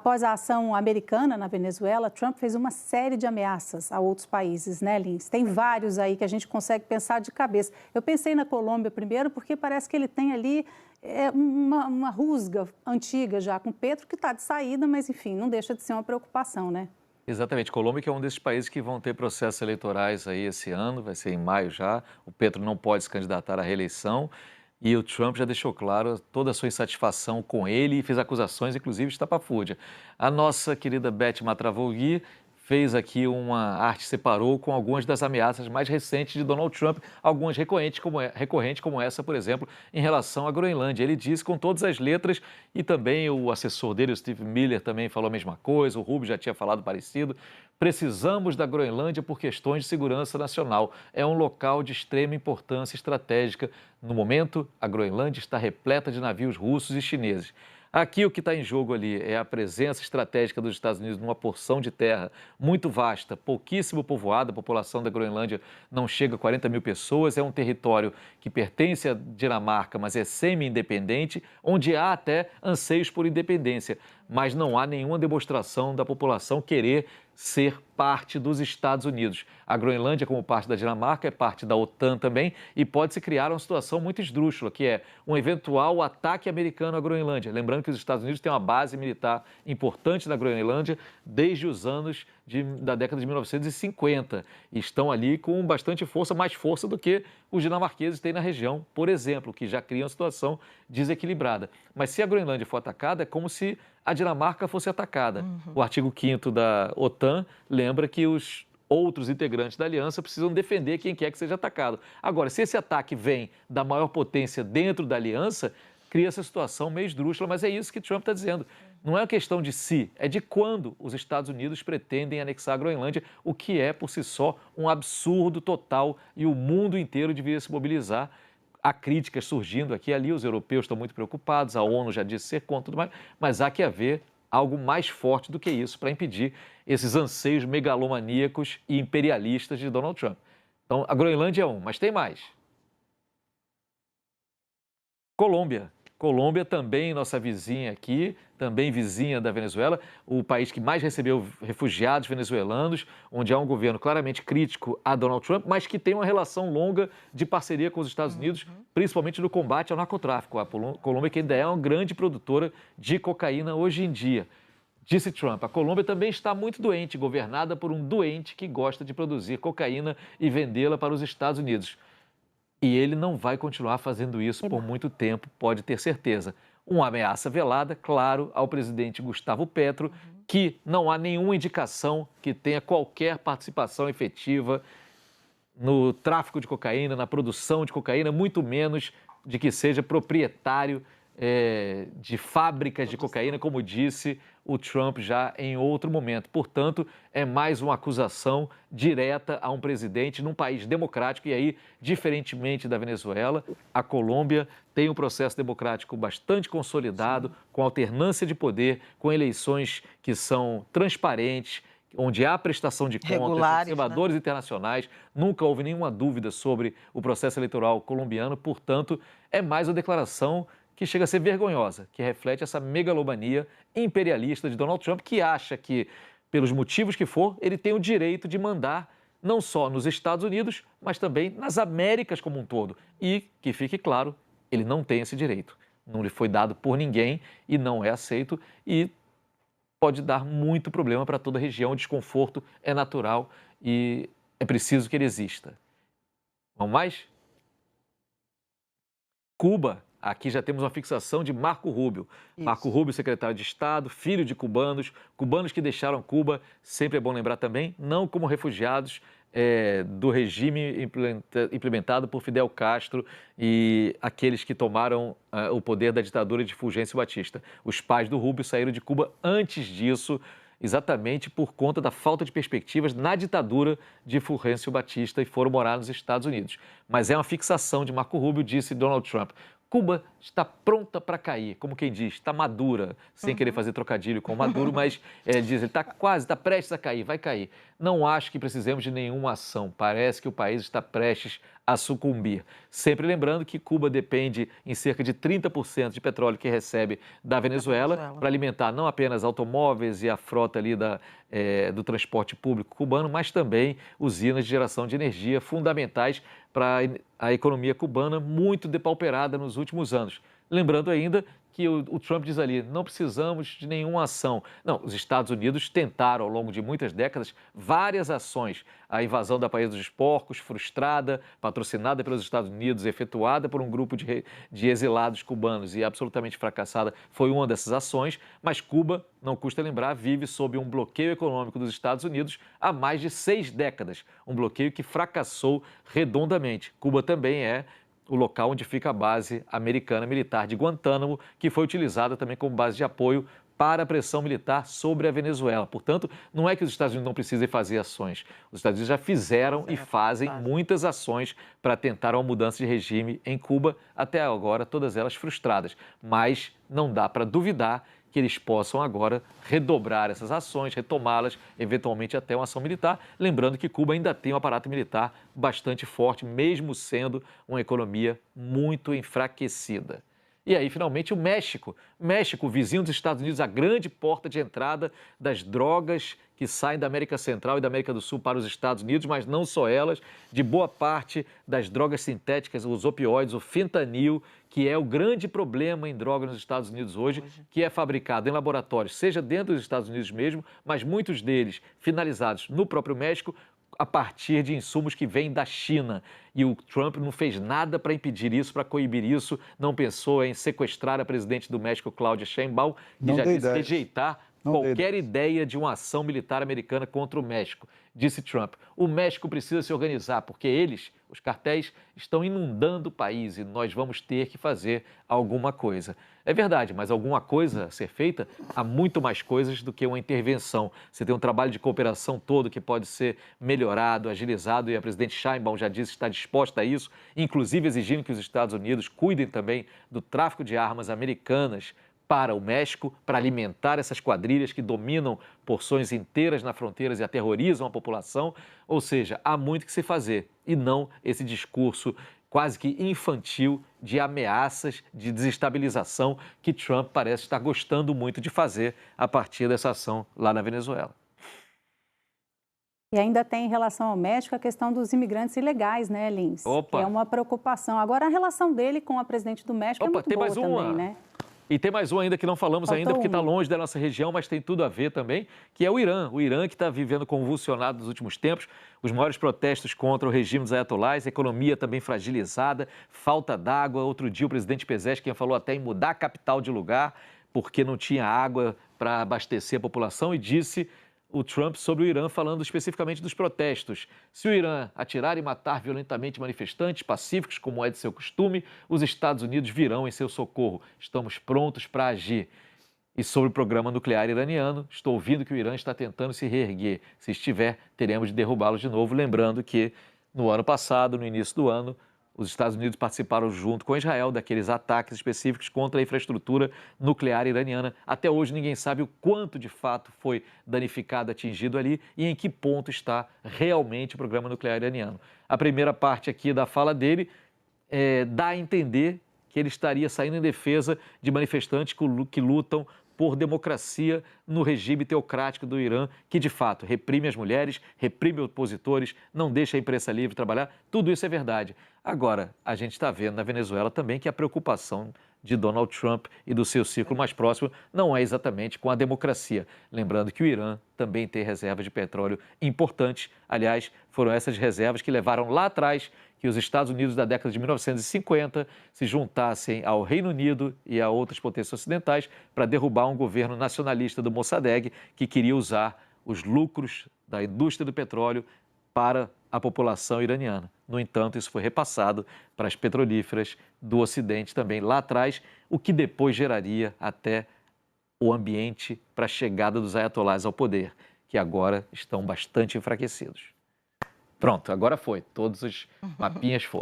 Após a ação americana na Venezuela, Trump fez uma série de ameaças a outros países, né, Lins? Tem vários aí que a gente consegue pensar de cabeça. Eu pensei na Colômbia primeiro porque parece que ele tem ali uma rusga antiga já com Petro, que está de saída, mas enfim, não deixa de ser uma preocupação, né? Exatamente, Colômbia que é um desses países que vão ter processos eleitorais aí esse ano, vai ser em maio já. O Petro não pode se candidatar à reeleição e o Trump já deixou claro toda a sua insatisfação com ele e fez acusações, inclusive, estapafúrdia. A nossa querida Beth Matravogui fez aqui uma arte, separou com algumas das ameaças mais recentes de Donald Trump, algumas recorrentes como essa, por exemplo, em relação à Groenlândia. Ele disse com todas as letras e também o assessor dele, o Steve Miller, também falou a mesma coisa, o Rubio já tinha falado parecido. Precisamos da Groenlândia por questões de segurança nacional. É um local de extrema importância estratégica. No momento, a Groenlândia está repleta de navios russos e chineses. Aqui o que está em jogo ali é a presença estratégica dos Estados Unidos numa porção de terra muito vasta, pouquíssimo povoada, a população da Groenlândia não chega a 40 mil pessoas, é um território que pertence à Dinamarca, mas é semi-independente, onde há até anseios por independência, mas não há nenhuma demonstração da população querer ser parte dos Estados Unidos. A Groenlândia, como parte da Dinamarca, é parte da OTAN também e pode-se criar uma situação muito esdrúxula, que é um eventual ataque americano à Groenlândia. Lembrando que os Estados Unidos têm uma base militar importante na Groenlândia desde os anos da década de 1950 e estão ali com bastante força, mais força do que os dinamarqueses têm na região, por exemplo, que já cria uma situação desequilibrada. Mas se a Groenlândia for atacada, é como se a Dinamarca fosse atacada. O artigo 5º da OTAN lembra que os outros integrantes da aliança precisam defender quem quer que seja atacado. Agora, se esse ataque vem da maior potência dentro da aliança, cria essa situação meio esdrúxula, mas é isso que Trump está dizendo. Não é uma questão de se, é de quando os Estados Unidos pretendem anexar a Groenlândia, o que é, por si só, um absurdo total e o mundo inteiro deveria se mobilizar. Há críticas surgindo aqui e ali, os europeus estão muito preocupados, a ONU já disse ser contra tudo mais, mas há que haver algo mais forte do que isso para impedir esses anseios megalomaníacos e imperialistas de Donald Trump. Então, a Groenlândia é um, mas tem mais. Colômbia. Colômbia também, nossa vizinha aqui, também vizinha da Venezuela, o país que mais recebeu refugiados venezuelanos, onde há um governo claramente crítico a Donald Trump, mas que tem uma relação longa de parceria com os Estados Unidos, principalmente no combate ao narcotráfico. A Colômbia que ainda é uma grande produtora de cocaína hoje em dia. Disse Trump, a Colômbia também está muito doente, governada por um doente que gosta de produzir cocaína e vendê-la para os Estados Unidos. E ele não vai continuar fazendo isso por muito tempo, pode ter certeza. Uma ameaça velada, claro, ao presidente Gustavo Petro, que não há nenhuma indicação que tenha qualquer participação efetiva no tráfico de cocaína, na produção de cocaína, muito menos de que seja proprietário de fábricas de cocaína, como disse o Trump já em outro momento. Portanto, é mais uma acusação direta a um presidente num país democrático e aí, diferentemente da Venezuela, a Colômbia tem um processo democrático bastante consolidado, com alternância de poder, com eleições que são transparentes, onde há prestação de contas, Regulares, observadores internacionais, nunca houve nenhuma dúvida sobre o processo eleitoral colombiano, portanto, é mais uma declaração que chega a ser vergonhosa, que reflete essa megalomania imperialista de Donald Trump, que acha que, pelos motivos que for, ele tem o direito de mandar não só nos Estados Unidos, mas também nas Américas como um todo. E, que fique claro, ele não tem esse direito. Não lhe foi dado por ninguém e não é aceito e pode dar muito problema para toda a região. O desconforto é natural e é preciso que ele exista. Vamos mais? Cuba. Aqui já temos uma fixação de Marco Rubio. Isso. Marco Rubio, secretário de Estado, filho de cubanos, cubanos que deixaram Cuba, sempre é bom lembrar também, não como refugiados do regime implementado por Fidel Castro e aqueles que tomaram o poder da ditadura de Fulgêncio Batista. Os pais do Rubio saíram de Cuba antes disso, exatamente por conta da falta de perspectivas na ditadura de Fulgêncio Batista e foram morar nos Estados Unidos. Mas é uma fixação de Marco Rubio, disse Donald Trump. Cuba está pronta para cair, como quem diz, está madura, sem querer fazer trocadilho com maduro, mas diz, ele está quase, está prestes a cair, vai cair. Não acho que precisemos de nenhuma ação, parece que o país está prestes a sucumbir. Sempre lembrando que Cuba depende em cerca de 30% de petróleo que recebe da Venezuela para alimentar não apenas automóveis e a frota ali do transporte público cubano, mas também usinas de geração de energia fundamentais para a economia cubana, muito depauperada nos últimos anos. Lembrando ainda que o Trump diz ali, não precisamos de nenhuma ação. Não, os Estados Unidos tentaram, ao longo de muitas décadas, várias ações. A invasão da Baía dos Porcos, frustrada, patrocinada pelos Estados Unidos, efetuada por um grupo de exilados cubanos e absolutamente fracassada, foi uma dessas ações. Mas Cuba, não custa lembrar, vive sob um bloqueio econômico dos Estados Unidos há mais de 6 décadas. Um bloqueio que fracassou redondamente. Cuba também é o local onde fica a base americana militar de Guantánamo, que foi utilizada também como base de apoio para a pressão militar sobre a Venezuela. Portanto, não é que os Estados Unidos não precisem fazer ações. Os Estados Unidos já fizeram e fazem muitas ações para tentar uma mudança de regime em Cuba, até agora todas elas frustradas. Mas não dá para duvidar que eles possam agora redobrar essas ações, retomá-las, eventualmente até uma ação militar. Lembrando que Cuba ainda tem um aparato militar bastante forte, mesmo sendo uma economia muito enfraquecida. E aí, finalmente, o México. México, vizinho dos Estados Unidos, a grande porta de entrada das drogas que saem da América Central e da América do Sul para os Estados Unidos, mas não só elas, de boa parte das drogas sintéticas, os opioides, o fentanil, que é o grande problema em droga nos Estados Unidos hoje, que é fabricado em laboratórios, seja dentro dos Estados Unidos mesmo, mas muitos deles finalizados no próprio México, a partir de insumos que vêm da China. E o Trump não fez nada para impedir isso, para coibir isso, não pensou em sequestrar a presidente do México, Claudia Sheinbaum, que já disse rejeitar qualquer ideia de uma ação militar americana contra o México. Disse Trump, o México precisa se organizar, porque eles, os cartéis, estão inundando o país e nós vamos ter que fazer alguma coisa. É verdade, mas alguma coisa a ser feita, há muito mais coisas do que uma intervenção. Você tem um trabalho de cooperação todo que pode ser melhorado, agilizado, e a presidente Sheinbaum já disse que está disposta a isso, inclusive exigindo que os Estados Unidos cuidem também do tráfico de armas americanas para o México, para alimentar essas quadrilhas que dominam porções inteiras na fronteira e aterrorizam a população. Ou seja, há muito que se fazer e não esse discurso quase que infantil de ameaças, de desestabilização que Trump parece estar gostando muito de fazer a partir dessa ação lá na Venezuela. E ainda tem em relação ao México a questão dos imigrantes ilegais, né, Lins? Opa! Que é uma preocupação. Agora, a relação dele com a presidente do México é muito tem boa mais uma. também, né? E tem mais um ainda que não falamos ainda, porque está longe da nossa região, mas tem tudo a ver também, que é o Irã. O Irã que está vivendo convulsionado nos últimos tempos, os maiores protestos contra o regime dos ayatollahs, a economia também fragilizada, falta d'água. Outro dia o presidente Pezeshkian falou até em mudar a capital de lugar, porque não tinha água para abastecer a população, e disse o Trump sobre o Irã, falando especificamente dos protestos. Se o Irã atirar e matar violentamente manifestantes pacíficos, como é de seu costume, os Estados Unidos virão em seu socorro. Estamos prontos para agir. E sobre o programa nuclear iraniano, estou ouvindo que o Irã está tentando se reerguer. Se estiver, teremos de derrubá-lo de novo. Lembrando que no ano passado, no início do ano, os Estados Unidos participaram junto com Israel daqueles ataques específicos contra a infraestrutura nuclear iraniana. Até hoje ninguém sabe o quanto de fato foi danificado, atingido ali e em que ponto está realmente o programa nuclear iraniano. A primeira parte aqui da fala dele dá a entender que ele estaria saindo em defesa de manifestantes que lutam por democracia no regime teocrático do Irã, que de fato reprime as mulheres, reprime opositores, não deixa a imprensa livre trabalhar. Tudo isso é verdade. Agora, a gente está vendo na Venezuela também que a preocupação de Donald Trump e do seu círculo mais próximo não é exatamente com a democracia. Lembrando que o Irã também tem reservas de petróleo importantes. Aliás, foram essas reservas que levaram lá atrás que os Estados Unidos da década de 1950 se juntassem ao Reino Unido e a outras potências ocidentais para derrubar um governo nacionalista do Mossadegh que queria usar os lucros da indústria do petróleo para a população iraniana. No entanto, isso foi repassado para as petrolíferas do Ocidente também lá atrás, o que depois geraria até o ambiente para a chegada dos ayatollahs ao poder, que agora estão bastante enfraquecidos. Pronto, agora foi. Todos os mapinhas foram.